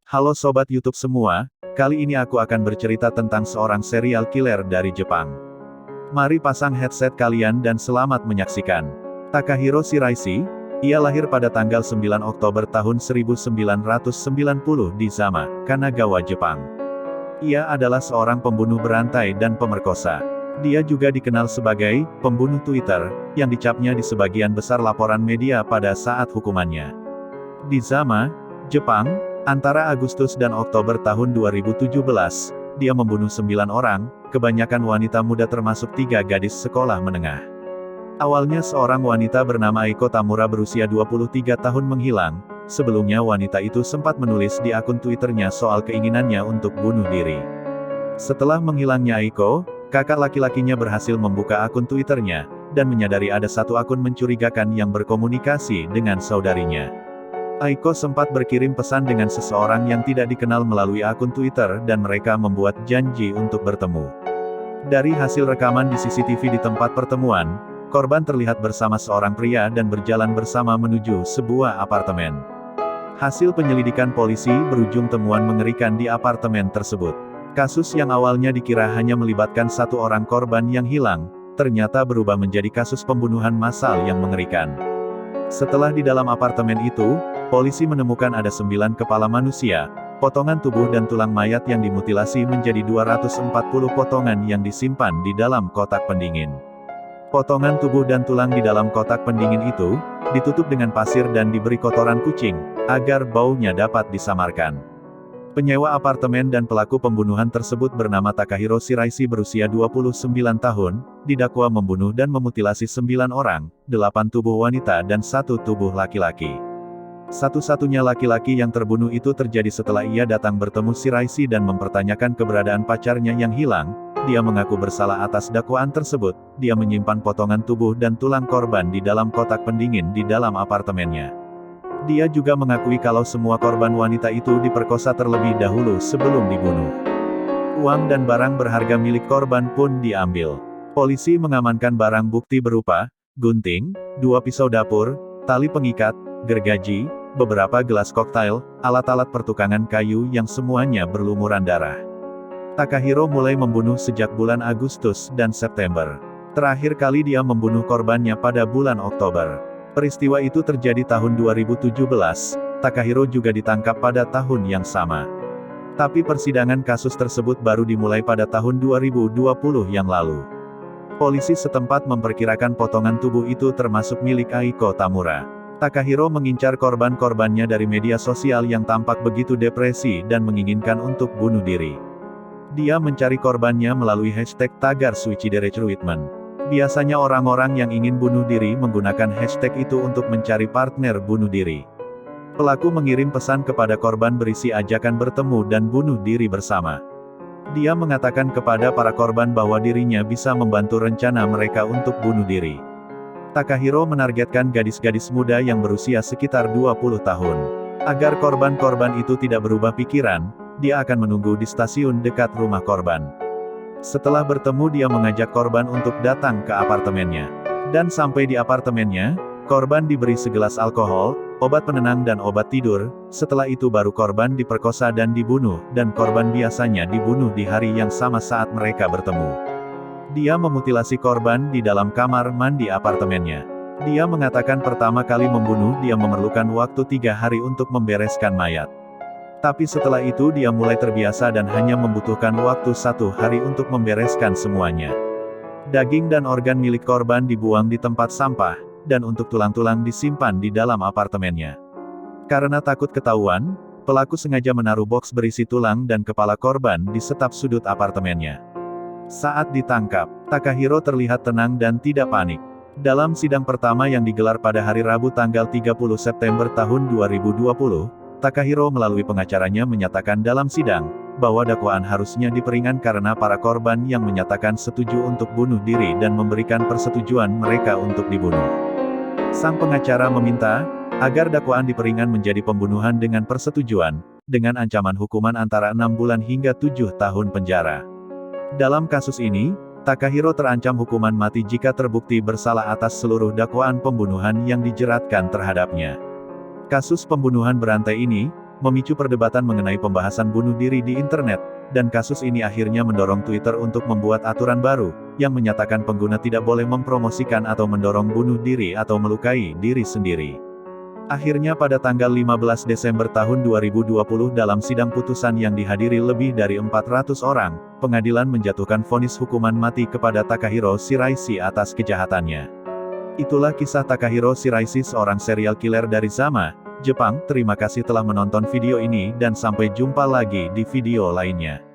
Halo Sobat YouTube semua, kali ini aku akan bercerita tentang seorang serial killer dari Jepang. Mari pasang headset kalian dan selamat menyaksikan. Takahiro Shiraishi, ia lahir pada tanggal 9 Oktober tahun 1990 di Zama, Kanagawa, Jepang. Ia adalah seorang pembunuh berantai dan pemerkosa. Dia juga dikenal sebagai pembunuh Twitter, yang dicapnya di sebagian besar laporan media pada saat hukumannya. Di Zama, Jepang, antara Agustus dan Oktober tahun 2017, dia membunuh 9 orang, kebanyakan wanita muda termasuk 3 gadis sekolah menengah. Awalnya seorang wanita bernama Aiko Tamura berusia 23 tahun menghilang. Sebelumnya wanita itu sempat menulis di akun Twitternya soal keinginannya untuk bunuh diri. Setelah menghilangnya Aiko, kakak laki-lakinya berhasil membuka akun Twitternya, dan menyadari ada satu akun mencurigakan yang berkomunikasi dengan saudarinya. Aiko sempat berkirim pesan dengan seseorang yang tidak dikenal melalui akun Twitter dan mereka membuat janji untuk bertemu. Dari hasil rekaman di CCTV di tempat pertemuan, korban terlihat bersama seorang pria dan berjalan bersama menuju sebuah apartemen. Hasil penyelidikan polisi berujung temuan mengerikan di apartemen tersebut. Kasus yang awalnya dikira hanya melibatkan satu orang korban yang hilang, ternyata berubah menjadi kasus pembunuhan massal yang mengerikan. Setelah di dalam apartemen itu, polisi menemukan ada 9 kepala manusia, potongan tubuh dan tulang mayat yang dimutilasi menjadi 240 potongan yang disimpan di dalam kotak pendingin. Potongan tubuh dan tulang di dalam kotak pendingin itu, ditutup dengan pasir dan diberi kotoran kucing, agar baunya dapat disamarkan. Penyewa apartemen dan pelaku pembunuhan tersebut bernama Takahiro Shiraishi berusia 29 tahun, didakwa membunuh dan memutilasi 9 orang, 8 tubuh wanita dan 1 tubuh laki-laki. Satu-satunya laki-laki yang terbunuh itu terjadi setelah ia datang bertemu Shiraishi dan mempertanyakan keberadaan pacarnya yang hilang. Dia mengaku bersalah atas dakwaan tersebut. Dia menyimpan potongan tubuh dan tulang korban di dalam kotak pendingin di dalam apartemennya. Dia juga mengakui kalau semua korban wanita itu diperkosa terlebih dahulu sebelum dibunuh. Uang dan barang berharga milik korban pun diambil. Polisi mengamankan barang bukti berupa gunting, 2 pisau dapur, tali pengikat, gergaji, beberapa gelas koktail, alat-alat pertukangan kayu yang semuanya berlumuran darah. Takahiro mulai membunuh sejak bulan Agustus dan September. Terakhir kali dia membunuh korbannya pada bulan Oktober. Peristiwa itu terjadi tahun 2017, Takahiro juga ditangkap pada tahun yang sama. Tapi persidangan kasus tersebut baru dimulai pada tahun 2020 yang lalu. Polisi setempat memperkirakan potongan tubuh itu termasuk milik Aiko Tamura. Takahiro mengincar korban-korbannya dari media sosial yang tampak begitu depresi dan menginginkan untuk bunuh diri. Dia mencari korbannya melalui hashtag tagar Suicidere-Treatment. Biasanya orang-orang yang ingin bunuh diri menggunakan hashtag itu untuk mencari partner bunuh diri. Pelaku mengirim pesan kepada korban berisi ajakan bertemu dan bunuh diri bersama. Dia mengatakan kepada para korban bahwa dirinya bisa membantu rencana mereka untuk bunuh diri. Takahiro menargetkan gadis-gadis muda yang berusia sekitar 20 tahun. Agar korban-korban itu tidak berubah pikiran, dia akan menunggu di stasiun dekat rumah korban. Setelah bertemu dia mengajak korban untuk datang ke apartemennya. Dan sampai di apartemennya, korban diberi segelas alkohol, obat penenang dan obat tidur. Setelah itu baru korban diperkosa dan dibunuh, dan korban biasanya dibunuh di hari yang sama saat mereka bertemu. Dia memutilasi korban di dalam kamar mandi apartemennya. Dia mengatakan pertama kali membunuh dia memerlukan waktu 3 hari untuk membereskan mayat. Tapi setelah itu dia mulai terbiasa dan hanya membutuhkan waktu 1 hari untuk membereskan semuanya. Daging dan organ milik korban dibuang di tempat sampah, dan untuk tulang-tulang disimpan di dalam apartemennya. Karena takut ketahuan, pelaku sengaja menaruh boks berisi tulang dan kepala korban di setiap sudut apartemennya. Saat ditangkap, Takahiro terlihat tenang dan tidak panik. Dalam sidang pertama yang digelar pada hari Rabu tanggal 30 September tahun 2020, Takahiro melalui pengacaranya menyatakan dalam sidang, bahwa dakwaan harusnya diperingan karena para korban yang menyatakan setuju untuk bunuh diri dan memberikan persetujuan mereka untuk dibunuh. Sang pengacara meminta, agar dakwaan diperingan menjadi pembunuhan dengan persetujuan, dengan ancaman hukuman antara 6 bulan hingga 7 tahun penjara. Dalam kasus ini, Takahiro terancam hukuman mati jika terbukti bersalah atas seluruh dakwaan pembunuhan yang dijeratkan terhadapnya. Kasus pembunuhan berantai ini, memicu perdebatan mengenai pembahasan bunuh diri di internet, dan kasus ini akhirnya mendorong Twitter untuk membuat aturan baru, yang menyatakan pengguna tidak boleh mempromosikan atau mendorong bunuh diri atau melukai diri sendiri. Akhirnya pada tanggal 15 Desember tahun 2020 dalam sidang putusan yang dihadiri lebih dari 400 orang, pengadilan menjatuhkan vonis hukuman mati kepada Takahiro Shiraishi atas kejahatannya. Itulah kisah Takahiro Shiraishi, seorang serial killer dari Zama, Jepang. Terima kasih telah menonton video ini dan sampai jumpa lagi di video lainnya.